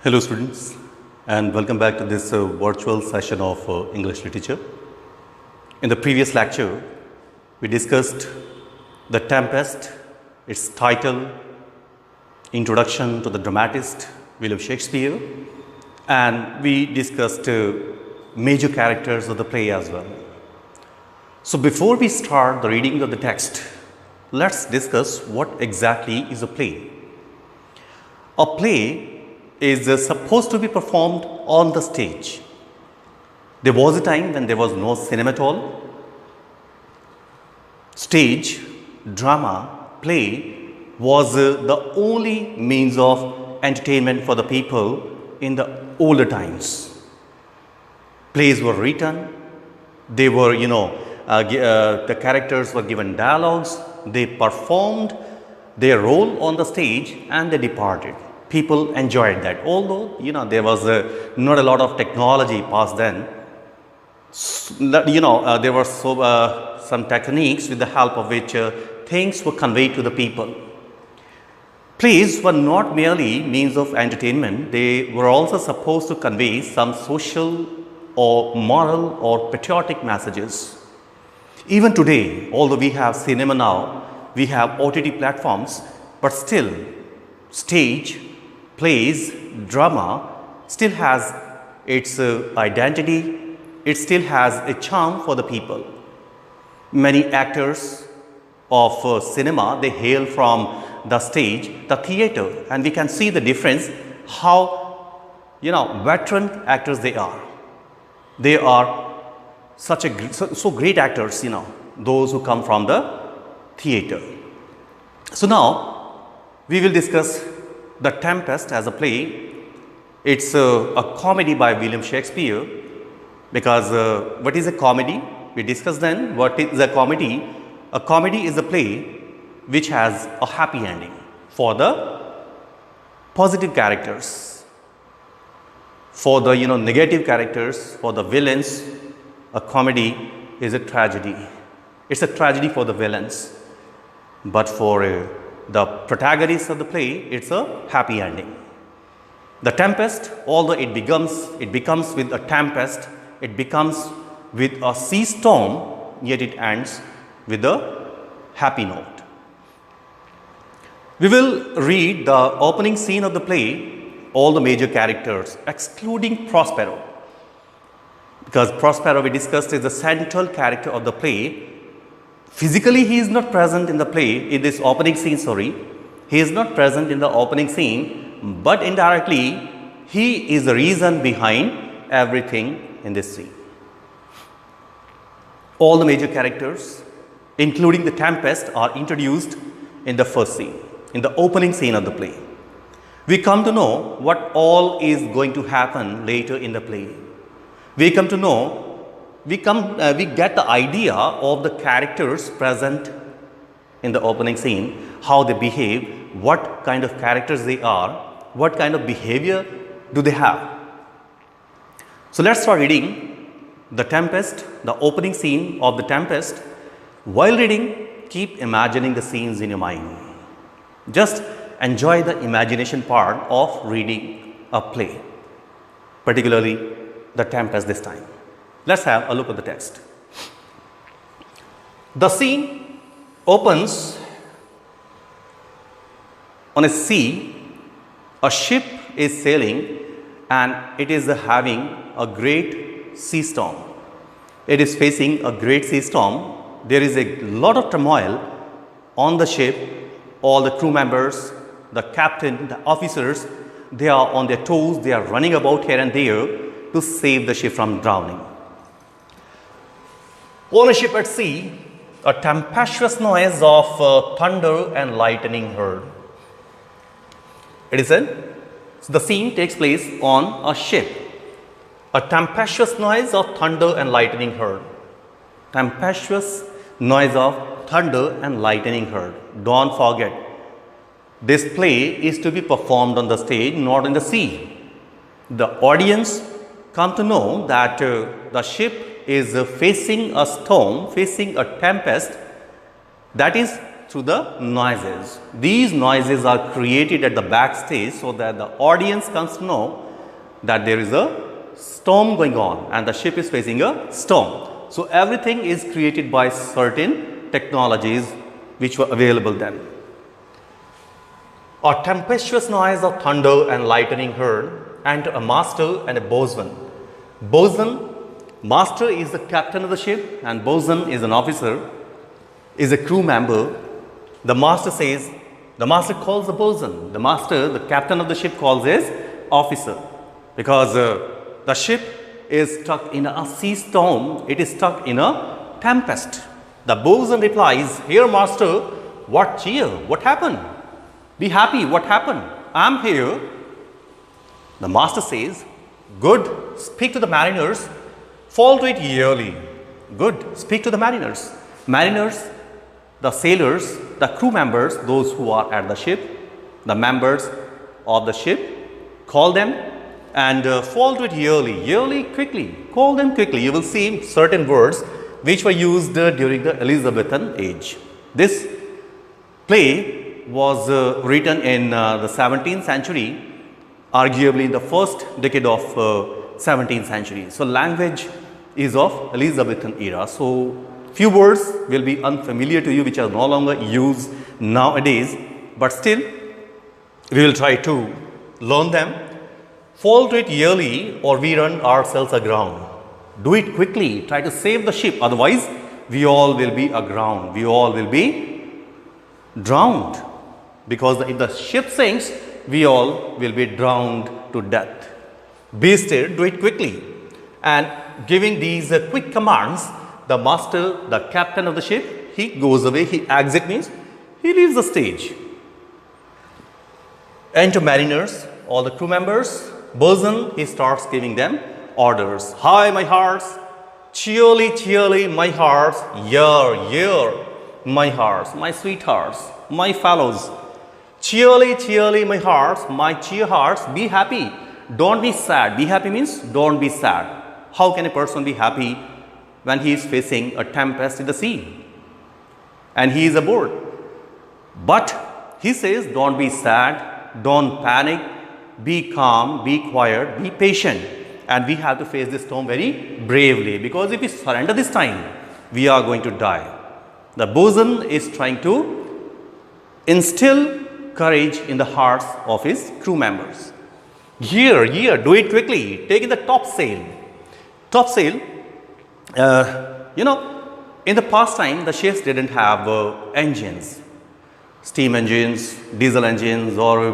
Hello students, and welcome back to this virtual session of English literature. In the previous lecture, we discussed The Tempest, its title, introduction to the dramatist William Shakespeare, and we discussed major characters of the play as well. So before we start the reading of the text, let's discuss what exactly is a play. A play is supposed to be performed on the stage. There was a time when there was no cinema at all. Stage, drama, play was the only means of entertainment for the people in the older times. Plays were written, they were, the characters were given dialogues, they performed their role on the stage and they departed. People enjoyed that, although there was not a lot of technology past then. There were some techniques with the help of which things were conveyed to the people. Plays were not merely means of entertainment, they were also supposed to convey some social or moral or patriotic messages. Even today, although we have cinema now, we have OTT platforms, but still stage, plays, drama still has its identity, it still has a charm for the people. Many actors of cinema, they hail from the stage, the theatre, and we can see the difference how veteran actors they are. They are so great actors, those who come from the theatre. So now we will discuss The Tempest as a play. It's a comedy by William Shakespeare, because what is a comedy? We discussed then what is a comedy. A comedy is a play which has a happy ending for the positive characters. For the negative characters, for the villains, a comedy is a tragedy. It's a tragedy for the villains. But for the protagonist of the play, it's a happy ending. The Tempest, although it becomes with a tempest, it becomes with a sea storm, yet it ends with a happy note. We will read the opening scene of the play, all the major characters, excluding Prospero. Because Prospero, we discussed, is the central character of the play. Physically, he is not present in the play, in this opening scene, He is not present in the opening scene, but indirectly, he is the reason behind everything in this scene. All the major characters, including the Tempest, are introduced in the first scene, in the opening scene of the play. We come to know what all is going to happen later in the play. We come to know we get the idea of the characters present in the opening scene, how they behave, what kind of characters they are, what kind of behavior do they have. So let's start reading The Tempest, the opening scene of The Tempest. While reading, keep imagining the scenes in your mind. Just enjoy the imagination part of reading a play, particularly The Tempest this time. Let's have a look at the text. The scene opens on a sea. A ship is sailing and it is having a great sea storm. It is facing a great sea storm. There is a lot of turmoil on the ship. All the crew members, the captain, the officers, they are on their toes. They are running about here and there to save the ship from drowning. On a ship at sea, a tempestuous noise of thunder and lightning heard. It is said, so the scene takes place on a ship. A tempestuous noise of thunder and lightning heard. Tempestuous noise of thunder and lightning heard. Don't forget, this play is to be performed on the stage, not in the sea. The audience come to know that the ship is facing a storm, facing a tempest that is through the noises. These noises are created at the backstage so that the audience comes to know that there is a storm going on and the ship is facing a storm. So everything is created by certain technologies which were available then. A tempestuous noise of thunder and lightning heard, and a master and a boatswain. Boatswain, master is the captain of the ship and boatswain is an officer, is a crew member. The master says, the master calls the boatswain. The master, the captain of the ship calls his officer, because the ship is stuck in a sea storm. It is stuck in a tempest. The boatswain replies, "Here, master, what cheer? What happened? Be happy, what happened? I am here." The master says, "Good, speak to the mariners, fall to it yearly." Good, speak to the mariners. Mariners, the sailors, the crew members, those who are at the ship, the members of the ship, call them and fall to it yearly. Yearly, quickly, call them quickly. You will see certain words which were used during the Elizabethan age. This play was written in the 17th century, arguably in the first decade of 17th century. So language is of Elizabethan era. So few words will be unfamiliar to you which are no longer used nowadays, but still we will try to learn them. Fall to it yearly or we run ourselves aground. Do it quickly, try to save the ship, otherwise we all will be aground, we all will be drowned, because if the ship sinks, we all will be drowned to death. Be still, do it quickly. And giving these quick commands, the master, the captain of the ship, he goes away, he exit means he leaves the stage. Enter mariners, all the crew members, boatswain, he starts giving them orders. "Hi, my hearts, cheerly, cheerly, my hearts, year, year, my hearts, my sweethearts, my fellows. Cheerly, cheerly, my hearts, my cheer hearts, be happy. Don't be sad." Be happy means don't be sad. How can a person be happy when he is facing a tempest in the sea and he is aboard? But he says, don't be sad, don't panic, be calm, be quiet, be patient. And we have to face this storm very bravely, because if we surrender this time, we are going to die. The boatswain is trying to instill courage in the hearts of his crew members. Here, do it quickly, take in the topsail. Topsail, in the past time, the ships didn't have engines, steam engines, diesel engines, or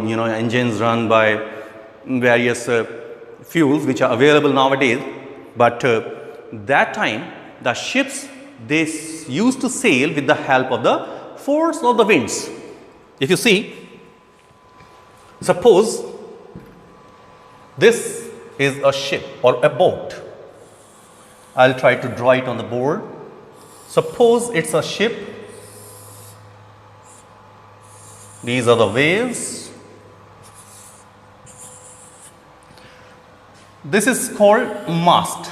engines run by various fuels which are available nowadays. But that time, the ships, they used to sail with the help of the force of the winds. If you see, suppose this is a ship or a boat. I'll try to draw it on the board. Suppose it's a ship. These are the waves. This is called mast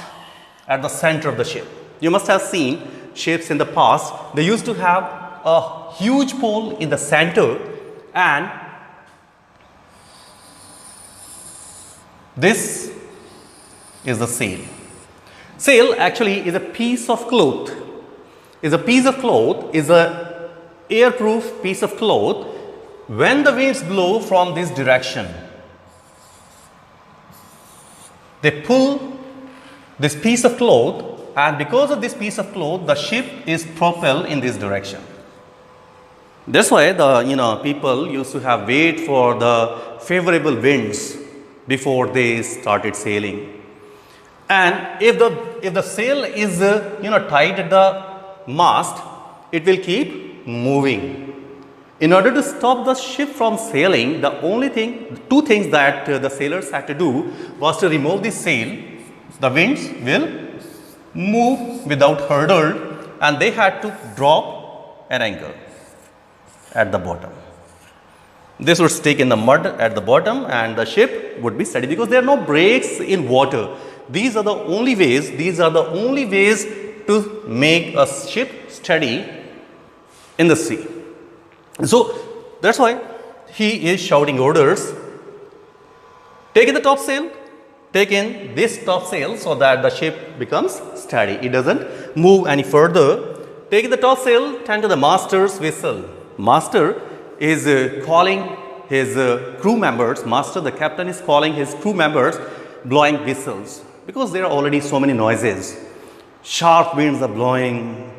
at the center of the ship. You must have seen ships in the past. They used to have a huge pole in the center, and this is the sail. Sail actually is a piece of cloth. Is a airproof piece of cloth. When the winds blow from this direction, they pull this piece of cloth, and because of this piece of cloth, the ship is propelled in this direction. This way, the people used to have wait for the favorable winds before they started sailing. And if the sail is tied at the mast, it will keep moving. In order to stop the ship from sailing, two things that the sailors had to do was to remove the sail. The winds will move without hurdle, and they had to drop an anchor at the bottom. This would stick in the mud at the bottom, and the ship would be steady, because there are no breaks in water. These are the only ways to make a ship steady in the sea. So that's why he is shouting orders. Take in the topsail, take in this topsail so that the ship becomes steady. It doesn't move any further. Take in the topsail, tend to the master's whistle. Master is calling his crew members, master, the captain is calling his crew members, blowing whistles because there are already so many noises. Sharp winds are blowing,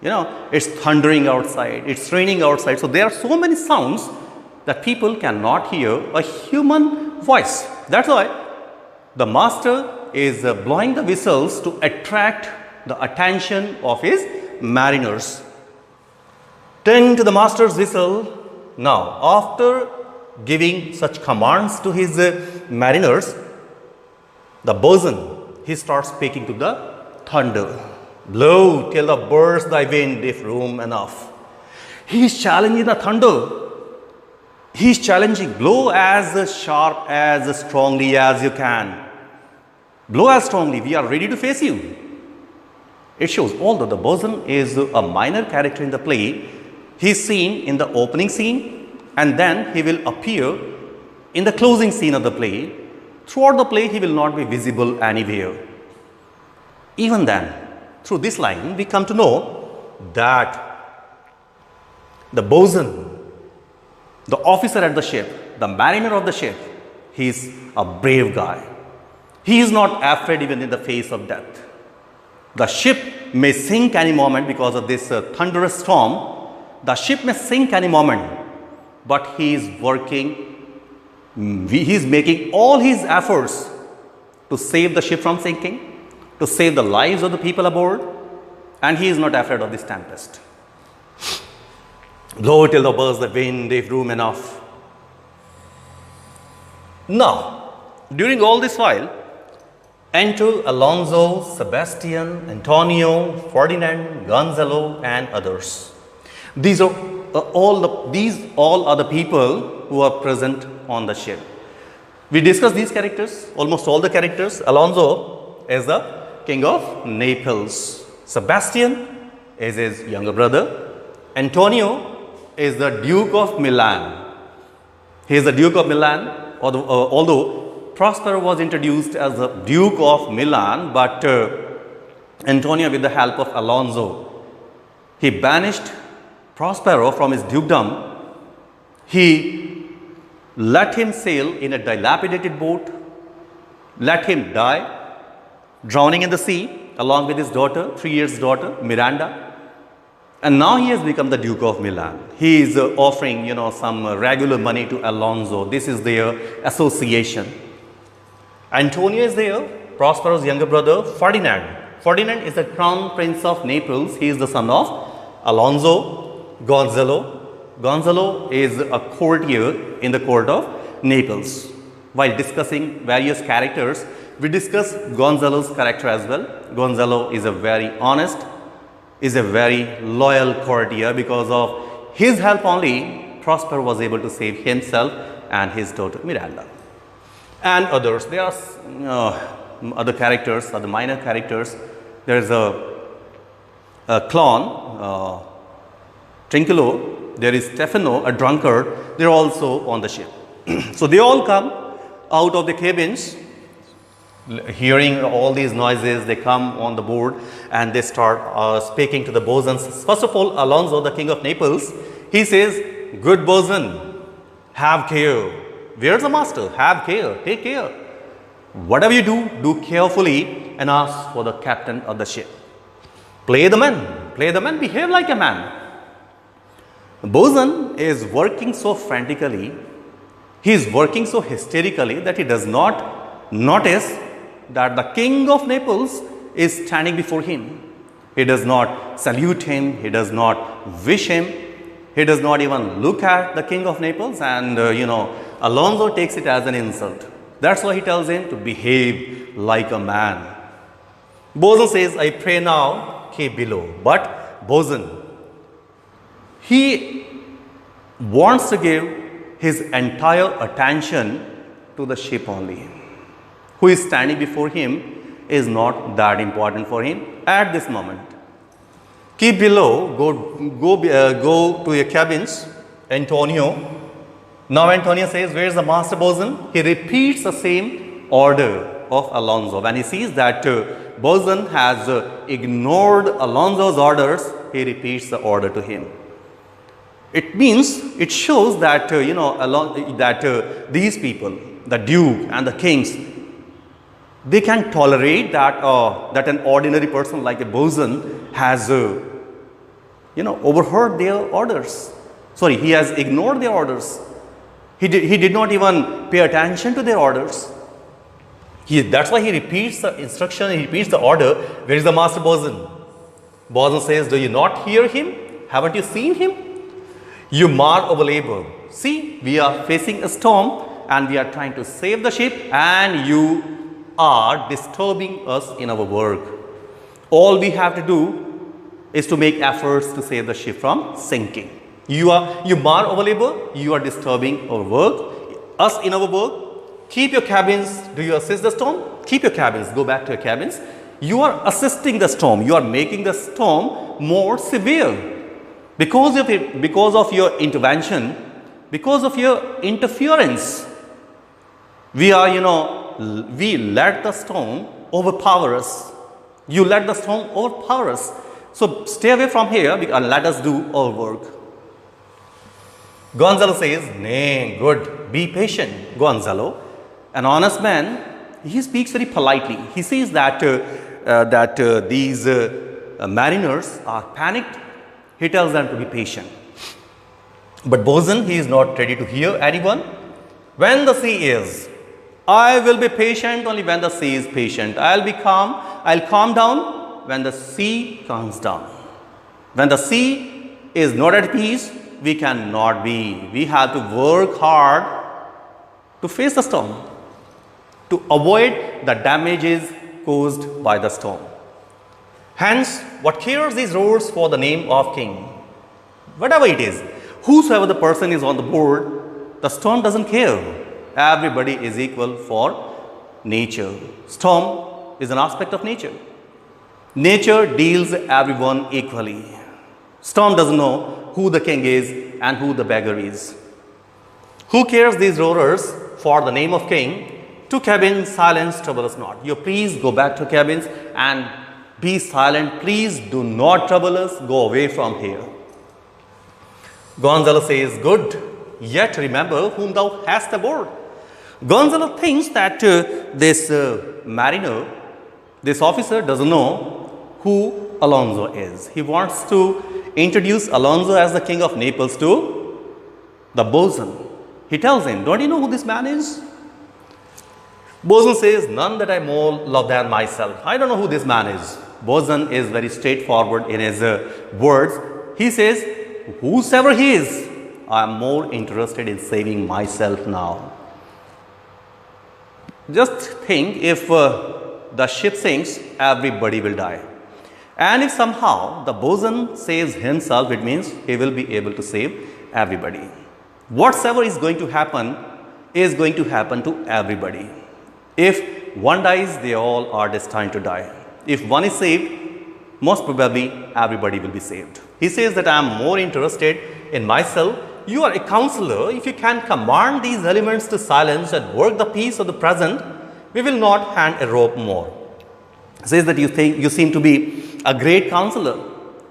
it's thundering outside, it's raining outside. So there are so many sounds that people cannot hear a human voice. That's why the master is blowing the whistles to attract the attention of his mariners. Tend to the master's whistle. Now, after giving such commands to his mariners, the bosun, he starts speaking to the thunder. Blow till the burst thy wind, if room enough. He is challenging the thunder. He is challenging, blow as sharp, as strongly as you can. Blow as strongly, we are ready to face you. It shows, although the bosun is a minor character in the play, he is seen in the opening scene and then he will appear in the closing scene of the play. Throughout the play, he will not be visible anywhere. Even then, through this line, we come to know that the bosun, the officer at the ship, the mariner of the ship, he is a brave guy. He is not afraid even in the face of death. The ship may sink any moment because of this thunderous storm. The ship may sink any moment, but he is working, he is making all his efforts to save the ship from sinking, to save the lives of the people aboard, and he is not afraid of this tempest. Blow till the burst the wind, if room enough. Now, during all this while, enter Alonso, Sebastian, Antonio, Ferdinand, Gonzalo, and others. These are all are the people who are present on the ship. We discussed these characters, almost all the characters. Alonso is the king of Naples. Sebastian is his younger brother. Antonio is the Duke of Milan. He is the Duke of Milan, although Prospero was introduced as the Duke of Milan, but Antonio, with the help of Alonso, he banished Prospero from his dukedom. He let him sail in a dilapidated boat, let him die, drowning in the sea, along with his daughter, 3 years daughter, Miranda. And now he has become the Duke of Milan. He is offering, some regular money to Alonso. This is their association. Antonio is there, Prospero's younger brother, Ferdinand. Ferdinand is the crown prince of Naples. He is the son of Alonso. Gonzalo is a courtier in the court of Naples. While discussing various characters, we discuss Gonzalo's character as well. Gonzalo is a very honest, is a very loyal courtier. Because of his help only, Prospero was able to save himself and his daughter Miranda. And others, there are other characters, other minor characters. There is a clown, Trinculo, there is Stefano, a drunkard. They are also on the ship. So they all come out of the cabins, hearing all these noises. They come on the board and they start speaking to the bosuns. First of all, Alonso, the king of Naples, he says, "Good bosun, have care." Where's the master? Have care, take care. Whatever you do, do carefully and ask for the captain of the ship. Play the man, behave like a man. Bosun is working so frantically, he is working so hysterically that he does not notice that the king of Naples is standing before him. He does not salute him, he does not wish him, he does not even look at the king of Naples, and Alonso takes it as an insult. That's why he tells him to behave like a man. Bosun says, "I pray now, keep below." But Bosun, he wants to give his entire attention to the ship only. Who is standing before him is not that important for him at this moment. Keep below, go to your cabins Antonio. Now Antonio says, where is the master bosun? He repeats the same order of Alonso. When he sees that bosun has ignored Alonso's orders, he repeats the order to him. It means, it shows that, these people, the duke and the kings, they can tolerate that, that an ordinary person like a bosun has, overheard their orders. Sorry, he has ignored their orders. He did not even pay attention to their orders. That's why he repeats the instruction, he repeats the order. Where is the master bosun? Bosun says, do you not hear him? Haven't you seen him? You mar our labor. See, we are facing a storm and we are trying to save the ship, and you are disturbing us in our work. All we have to do is to make efforts to save the ship from sinking. You mar our labor, you are disturbing our work, us in our work. Keep your cabins. Do you assist the storm? Keep your cabins. Go back to your cabins. You are assisting the storm. You are making the storm more severe. Because of your intervention, because of your interference, we let the storm overpower us. You let the storm overpower us. So stay away from here and let us do our work. Gonzalo says, nay, good, be patient, Gonzalo. An honest man, he speaks very politely. He says that, these mariners are panicked. He tells them to be patient. But bosun, he is not ready to hear anyone. When the sea is, I will be patient only when the sea is patient. I'll calm down when the sea calms down. When the sea is not at peace, we cannot be. We have to work hard to face the storm, to avoid the damages caused by the storm. Hence, what cares these roads for the name of king? Whatever it is, whosoever the person is on the board, the storm doesn't care. Everybody is equal for nature. Storm is an aspect of nature. Nature deals everyone equally. Storm doesn't know who the king is and who the beggar is. Who cares these roarers for the name of king? To cabins, silence, trouble us not. You please go back to cabins and be silent. Please do not trouble us. Go away from here. Gonzalo says, good, yet remember whom thou hast aboard. Gonzalo thinks that this mariner, this officer doesn't know who Alonso is. He wants to introduce Alonso as the king of Naples to the bosun. He tells him, don't you know who this man is? Bosun says, none that I more love than myself. I don't know who this man is. Bosun is very straightforward in his words. He says, whosoever he is, I am more interested in saving myself now. Just think, if the ship sinks, everybody will die. And if somehow the bosun saves himself, it means he will be able to save everybody. Whatever is going to happen to everybody. If one dies, they all are destined to die. If one is saved, most probably everybody will be saved. He says that I am more interested in myself. You are a counselor. If you can command these elements to silence and work the peace of the present, we will not hand a rope more. He says that you seem to be a great counselor.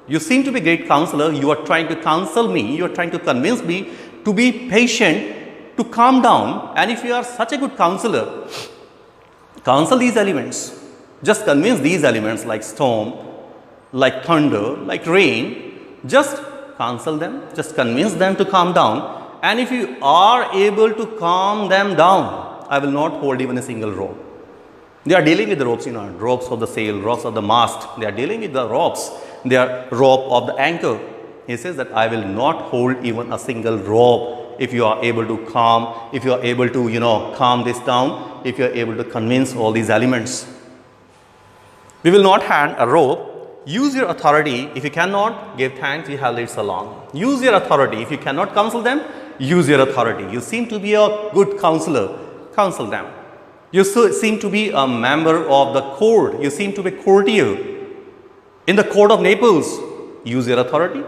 You seem to be a great counselor. You are trying to counsel me. You are trying to convince me to be patient, to calm down. And if you are such a good counselor, counsel these elements. Just convince these elements like storm, like thunder, like rain. Just counsel them. Just convince them to calm down. And if you are able to calm them down, I will not hold even a single rope. They are dealing with the ropes, ropes of the sail, ropes of the mast. They are dealing with the ropes. They are rope of the anchor. He says that I will not hold even a single rope if you are able to calm, if you are able to, calm this down, if you are able to convince all these elements. We will not hand a rope. Use your authority. If you cannot, give thanks, you have leads along. Use your authority. If you cannot counsel them, use your authority. You seem to be a good counselor. Counsel them. You seem to be a member of the court. You seem to be a courtier in the court of Naples. Use your authority.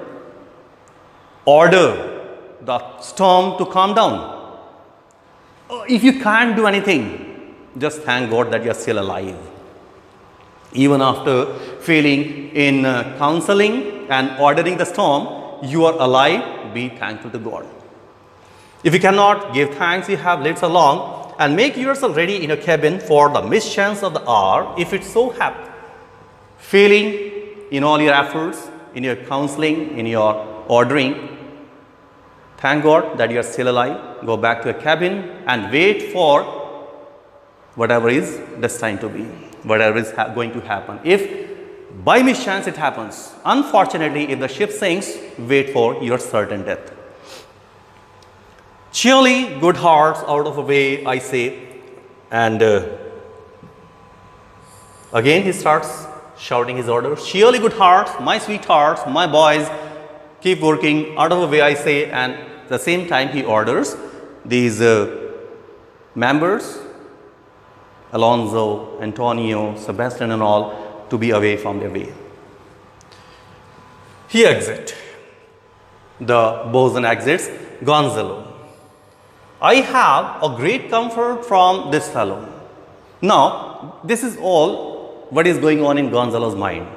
Order the storm to calm down. If you can't do anything, just thank God that you are still alive. Even after failing in counseling and ordering the storm, you are alive. Be thankful to God. If you cannot give thanks, you have lived so long, and make yourself ready in your cabin for the mischance of the hour, if it so happen. Failing in all your efforts, in your counseling, in your ordering, thank God that you are still alive. Go back to your cabin and wait for whatever is destined to be, whatever is going to happen. If by mischance it happens, unfortunately, if the ship sinks, wait for your certain death. Cheerly, good hearts, out of the way, I say. And again he starts shouting his orders. Cheerly, good hearts, my sweethearts, my boys, keep working, out of the way, I say. And at the same time he orders these members, Alonso, Antonio, Sebastian and all, to be away from their way. He exits. The bosun exits. Gonzalo, I have a great comfort from this fellow. Now, this is all what is going on in Gonzalo's mind.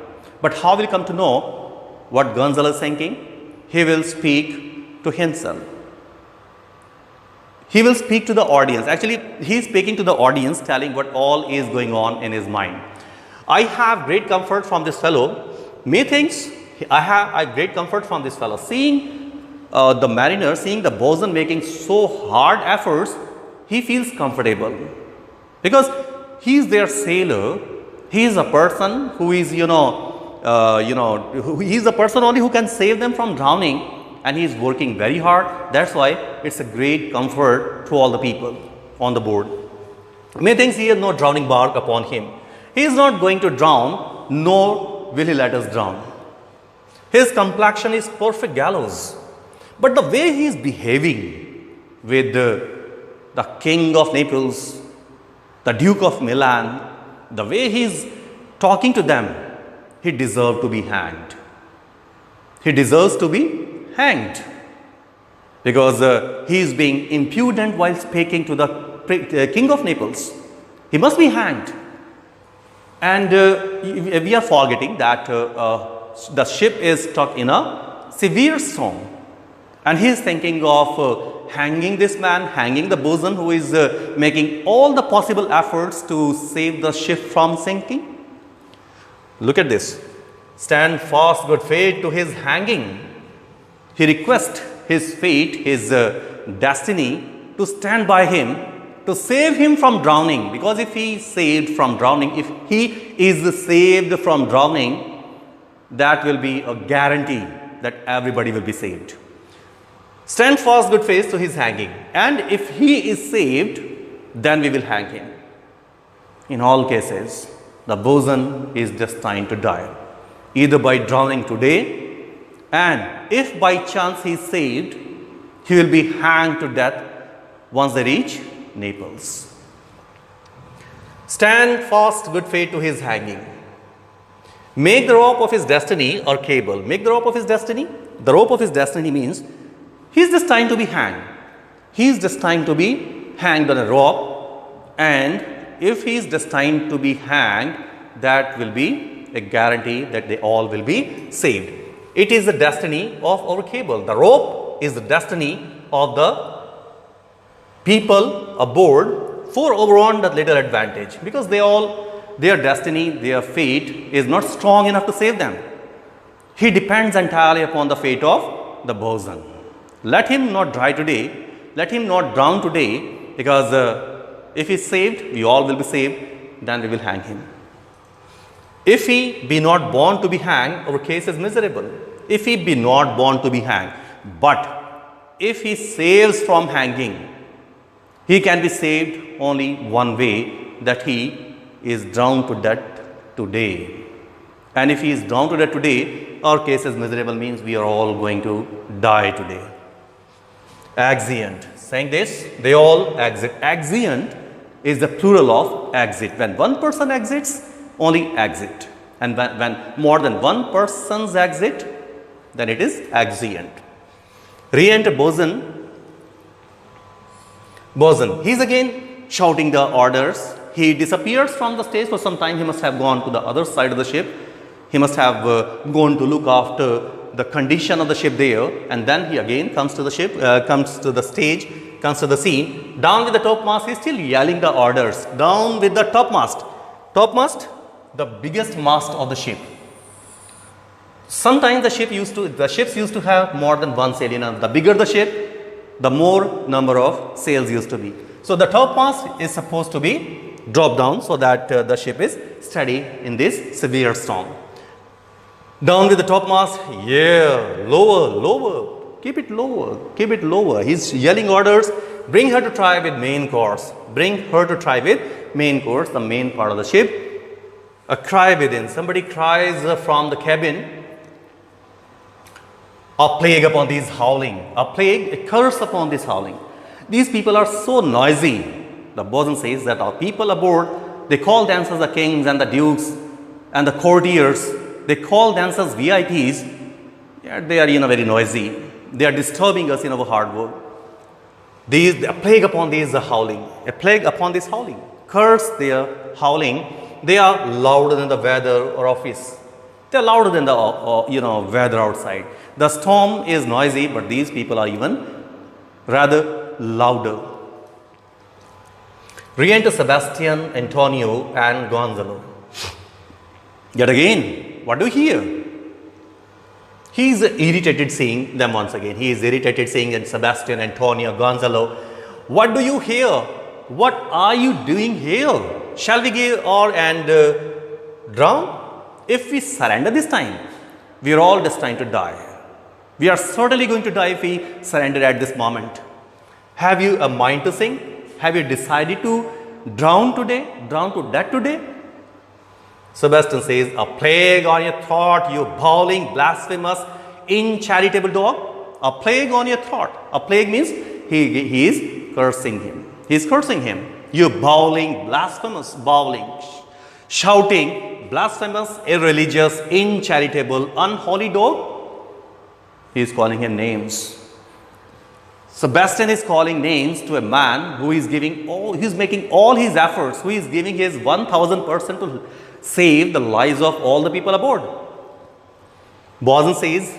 But how will you come to know what Gonzalo is thinking? He will speak to himself. He will speak to the audience. Actually, he is speaking to the audience, telling what all is going on in his mind. I have great comfort from this fellow. Methinks I have great comfort from this fellow. Seeing the mariner, seeing the bosun making so hard efforts, he feels comfortable. Because he is their sailor. He is a person who is, he is a person only who can save them from drowning. And he is working very hard. That's why it's a great comfort to all the people on the board. Methinks he has no drowning bark upon him. He is not going to drown, nor will he let us drown. His complexion is perfect gallows. But the way he is behaving with the King of Naples, the Duke of Milan, the way he is talking to them, he deserves to be hanged. He deserves to be hanged, because he is being impudent while speaking to the King of Naples. He must be hanged. And we are forgetting that the ship is stuck in a severe storm, and he is thinking of hanging this man, hanging the bosun who is making all the possible efforts to save the ship from sinking. Look at this. Stand fast, good fate, to his hanging. He requests his fate, his destiny, to stand by him, to save him from drowning. Because if he is saved from drowning, if he is saved from drowning, that will be a guarantee that everybody will be saved. Stand fast, good faith, to his hanging. And if he is saved, then we will hang him. In all cases, the bosun is destined to die, either by drowning today, and if by chance he is saved, he will be hanged to death once they reach Naples. Stand fast, good faith, to his hanging. Make the rope of his destiny, or cable. Make the rope of his destiny. The rope of his destiny means he is destined to be hanged. He is destined to be hanged on a rope, and if he is destined to be hanged, that will be a guarantee that they all will be saved. It is the destiny of our cable. The rope is the destiny of the people aboard for overall the little advantage, because their destiny, their fate is not strong enough to save them. He depends entirely upon the fate of the bosun. Let him not die today, let him not drown today, because if he is saved, we all will be saved, then we will hang him. If he be not born to be hanged, our case is miserable. If he be not born to be hanged, but if he saves from hanging, he can be saved only one way, that he is drowned to death today. And if he is drowned to death today, our case is miserable, means we are all going to die today. Exeunt. Saying this, they all exit. Exeunt is the plural of exit. When one person exits, only exit. And when more than one person's exit, then it is exeunt. Re-enter bosun. Bosun. He's again shouting the orders. He disappears from the stage for some time. He must have gone to the other side of the ship. He must have gone to look after the condition of the ship there, and then he again comes to the ship, comes to the stage, comes to the scene. Down with the topmast, he's still yelling the orders. Down with the topmast. Topmast, the biggest mast of the ship. Sometimes the ships used to have more than one sail. The bigger the ship, the more number of sails used to be. So the topmast is supposed to be dropped down so that the ship is steady in this severe storm. Down with the topmast, yeah, lower, lower, keep it lower, keep it lower. He's yelling orders, bring her to try with main course, bring her to try with main course, the main part of the ship. A cry within, somebody cries from the cabin, a plague upon these howling, a plague, a curse upon this howling. These people are so noisy. The bosun says that our people aboard, they call themselves the kings and the dukes and the courtiers. They call themselves VIPs. Yeah, they are very noisy. They are disturbing us in our hard work. A plague upon these howling. A plague upon this howling. Curse their howling. They are louder than the weather or office. They are louder than the weather outside. The storm is noisy, but these people are even rather louder. Re-enter Sebastian, Antonio, and Gonzalo. Yet again, what do you hear? He is irritated seeing them once again. He is irritated seeing Sebastian, Antonio, Gonzalo. What do you hear? What are you doing here? Shall we go and drown? If we surrender this time, we are all destined to die. We are certainly going to die if we surrender at this moment. Have you a mind to sing? Have you decided to drown today? Drown to death today? Sebastian says, a plague on your thought, you bawling, blasphemous, incharitable dog. A plague on your thought. A plague means he is cursing him. He is cursing him. You bawling, blasphemous, bawling, shouting, blasphemous, irreligious, incharitable, unholy dog. He is calling him names. Sebastian is calling names to a man who is making all his efforts, who is giving his 1000% to save the lives of all the people aboard. Bosun says,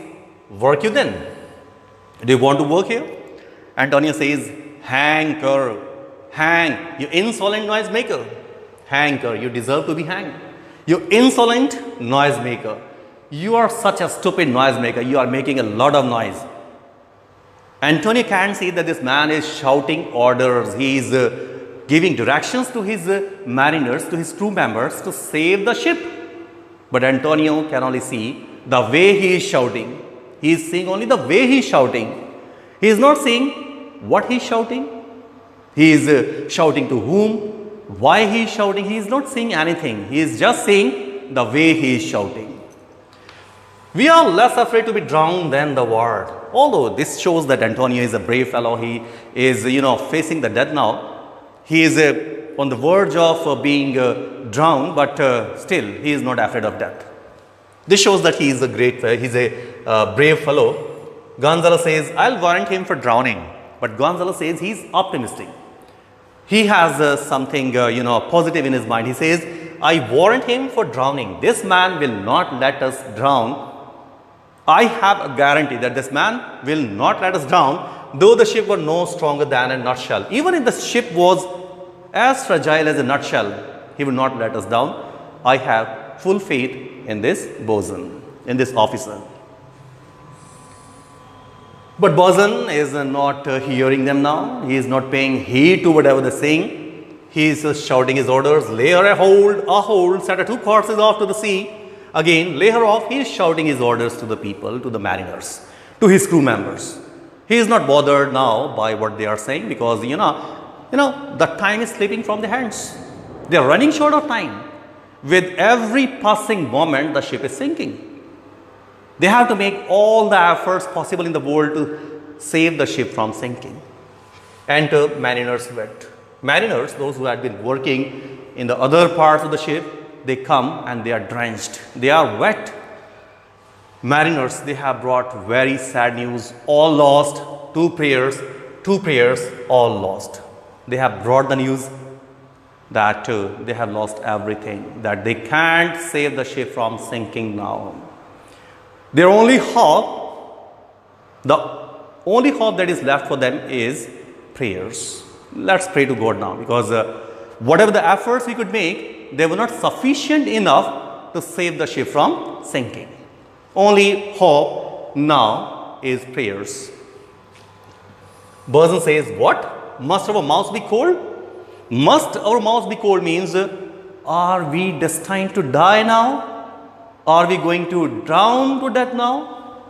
work you then. Do you want to work here? Antonio says, hang her, hang, you insolent noisemaker. Hang her, you deserve to be hanged. You insolent noisemaker. You are such a stupid noisemaker. You are making a lot of noise. Antonio can't see that this man is shouting orders. He is giving directions to his mariners, to his crew members to save the ship. But Antonio can only see the way he is shouting. He is seeing only the way he is shouting. He is not seeing what he is shouting. He is shouting to whom, why he is shouting. He is not seeing anything. He is just seeing the way he is shouting. We are less afraid to be drowned than the world. Although this shows that Antonio is a brave fellow. He is, facing the death now. He is on the verge of being drowned, but still he is not afraid of death. This shows that he is a brave fellow. Gonzalo says, I'll warrant him for drowning. But Gonzalo says he is optimistic. He has something, positive in his mind. He says, I warrant him for drowning. This man will not let us drown. I have a guarantee that this man will not let us drown, though the ship were no stronger than a nutshell. Even if the ship was as fragile as a nutshell, he will not let us down. I have full faith in this bosun, in this officer. But bosun is not hearing them now. He is not paying heed to whatever they are saying. He is just shouting his orders, lay her a hold, set her 2 courses off to the sea. Again, lay her off. He is shouting his orders to the people, to the mariners, to his crew members. He is not bothered now by what they are saying because, the time is slipping from their hands. They are running short of time. With every passing moment, the ship is sinking. They have to make all the efforts possible in the world to save the ship from sinking. Enter mariners wet. Mariners, those who had been working in the other parts of the ship, they come and they are drenched. They are wet. Mariners, they have brought very sad news, all lost, two prayers, all lost. They have brought the news that they have lost everything, that they can't save the ship from sinking now. Their only hope, the only hope that is left for them is prayers. Let's pray to God now, because whatever the efforts we could make, they were not sufficient enough to save the ship from sinking. Only hope now is prayers. Person says, what? Must our mouths be cold? Must our mouths be cold means, are we destined to die now? Are we going to drown to death now?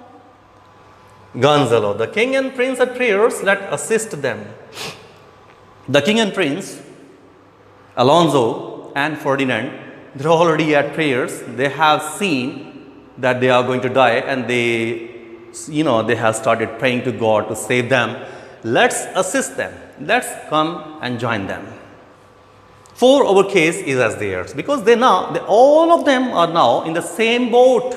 Gonzalo, the king and prince at prayers, let assist them. The king and prince, Alonso and Ferdinand, they're already at prayers. They have seen that they are going to die, and they have started praying to God to save them. Let's assist them. Let's come and join them. For our case is as theirs, because all of them are now in the same boat.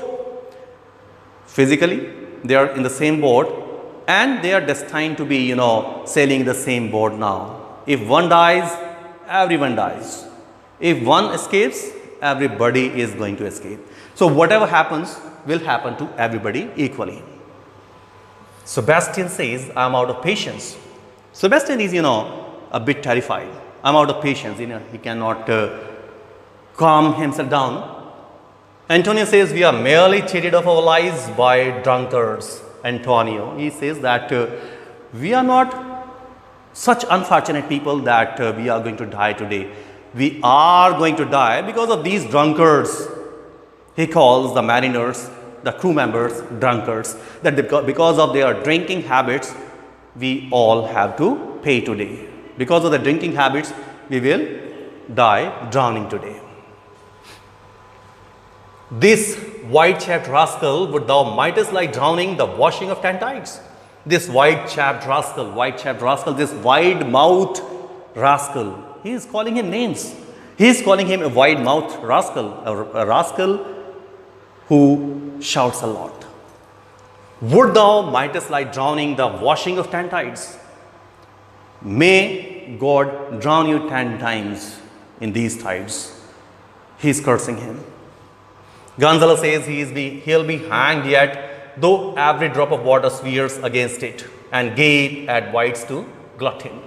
Physically, they are in the same boat, and they are destined to be, sailing the same boat now. If one dies, everyone dies. If one escapes, everybody is going to escape. So whatever happens will happen to everybody equally. Sebastian says, I'm out of patience. Sebastian is, a bit terrified. I'm out of patience. He cannot calm himself down. Antonio says, we are merely cheated of our lives by drunkards. Antonio, he says that we are not such unfortunate people that we are going to die today. We are going to die because of these drunkards. He calls the mariners, the crew members, drunkards, that because of their drinking habits, we all have to pay today. Because of the drinking habits, we will die drowning today. This white-chapped rascal would thou mightest like drowning the washing of 10 tides. This white-chapped rascal, this wide-mouthed rascal, he is calling him names. He is calling him a wide-mouthed rascal, a rascal who shouts a lot. Would thou mightest like drowning the washing of 10 tides. May God drown you 10 times in these tides. He is cursing him. Gonzalo says he'll be hanged yet, though every drop of water swears against it and gape at whites to glut him.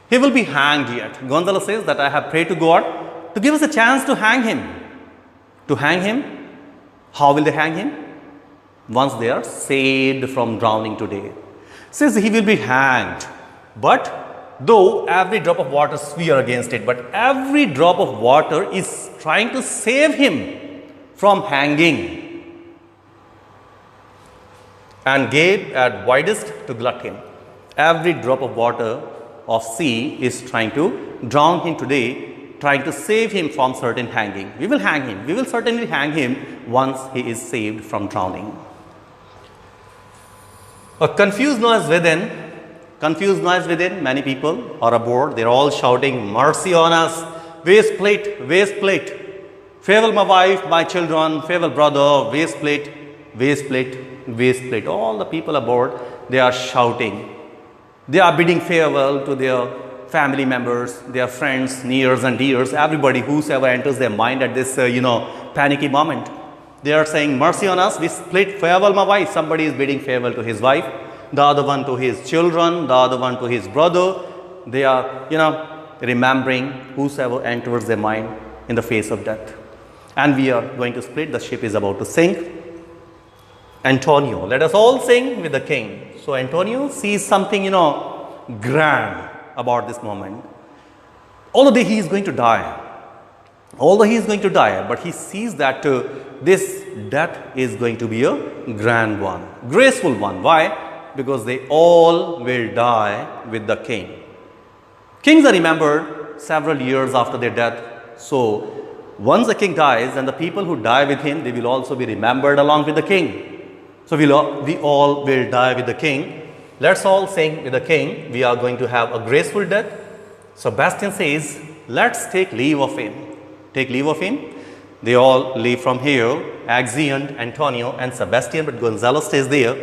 He will be hanged yet. Gonzalo says that I have prayed to God to give us a chance to hang him. To hang him. How will they hang him? Once they are saved from drowning today. Says he will be hanged, but though every drop of water swear against it, but every drop of water is trying to save him from hanging, and gape at widest to glut him. Every drop of water of sea is trying to drown him today, trying to save him from certain hanging. We will hang him. We will certainly hang him once he is saved from drowning. A confused noise within, many people are aboard. They are all shouting, mercy on us, waste plate, waste plate. Farewell my wife, my children, farewell brother, waste plate, waste plate, waste plate. All the people aboard, they are shouting. They are bidding farewell to their family members, their friends, nears and dears, everybody, whosoever enters their mind at this, panicky moment. They are saying, mercy on us, we split, farewell my wife. Somebody is bidding farewell to his wife, the other one to his children, the other one to his brother. They are, remembering whosoever enters their mind in the face of death. And we are going to split, the ship is about to sink. Antonio, let us all sing with the king. So Antonio sees something, grand about this moment. Although he is going to die, but he sees that this death is going to be a grand one, graceful one. Why? Because they all will die with the king. Kings are remembered several years after their death. So once the king dies, and the people who die with him, they will also be remembered along with the king. So we all will die with the king. Let's all sing with the king. We are going to have a graceful death. Sebastian says, let's take leave of him. Take leave of him. They all leave from here, Axion, Antonio and Sebastian, but Gonzalo stays there.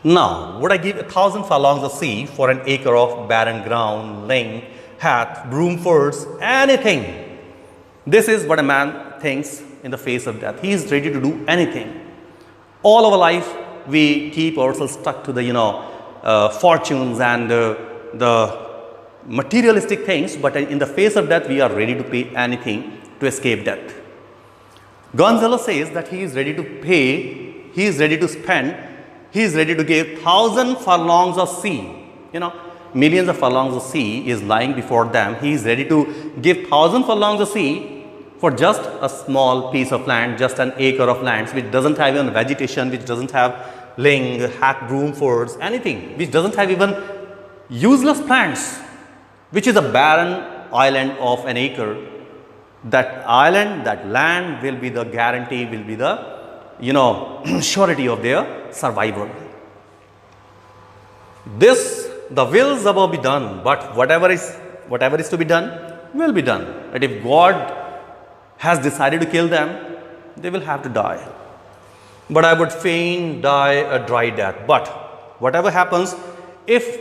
Now, would I give 1,000 furlongs of sea for an acre of barren ground, ling, hath, broom fields, anything? This is what a man thinks in the face of death. He is ready to do anything. All our life, we keep ourselves stuck to the, fortunes and the materialistic things, but in the face of death, we are ready to pay anything to escape death. Gonzalo says that he is ready to pay, he is ready to spend, he is ready to give 1,000 furlongs of sea. Millions of furlongs of sea is lying before them. He is ready to give 1,000 furlongs of sea for just a small piece of land, just an acre of land, which doesn't have even vegetation, which doesn't have ling, hack, broom fields, anything, which doesn't have even useless plants, which is a barren island of an acre. That island, that land will be the guarantee, will be the, surety of their survival. The wills above be done, but whatever is to be done will be done. And if God has decided to kill them, they will have to die. But I would fain die a dry death. But whatever happens, if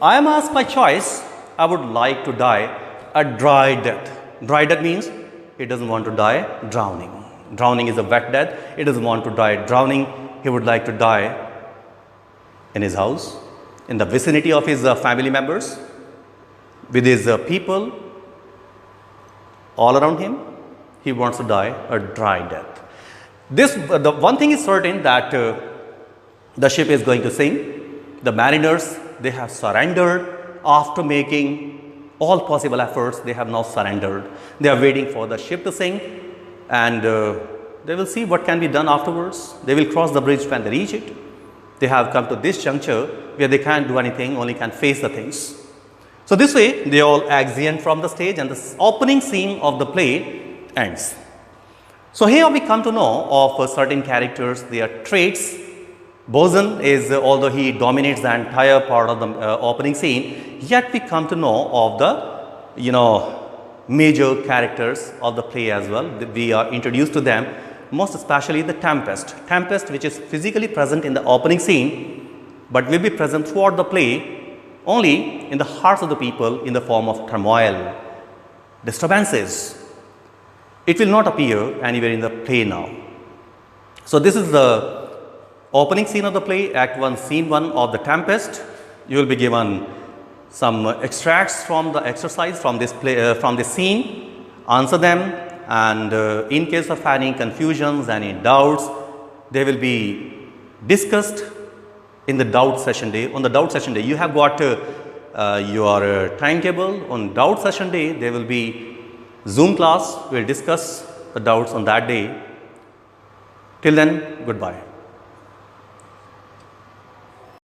I am asked my choice, I would like to die a dry death. Dry death means he doesn't want to die drowning. Drowning is a wet death. He doesn't want to die drowning. He would like to die in his house, in the vicinity of his family members, with his people all around him. He wants to die a dry death. The one thing is certain, that the ship is going to sink. The mariners, they have surrendered after making all possible efforts. They have now surrendered. They are waiting for the ship to sink, and they will see what can be done afterwards. They will cross the bridge when they reach it. They have come to this juncture where they can't do anything, only can face the things. So this way, they all exeunt from the stage, and the opening scene of the play ends. So here we come to know of certain characters, their traits. Bosun is, although he dominates the entire part of the opening scene, yet we come to know of the, major characters of the play as well. We are introduced to them, most especially the Tempest. Tempest, which is physically present in the opening scene, but will be present throughout the play only in the hearts of the people in the form of turmoil, disturbances. It will not appear anywhere in the play now. So this is the opening scene of the play, Act 1, Scene 1 of the Tempest. You will be given some extracts from the exercise, from this play, from this scene. Answer them, and in case of any confusions, any doubts, they will be discussed in the doubt session day. On the doubt session day, you have got your timetable. On doubt session day, there will be Zoom class. We will discuss the doubts on that day. Till then, goodbye.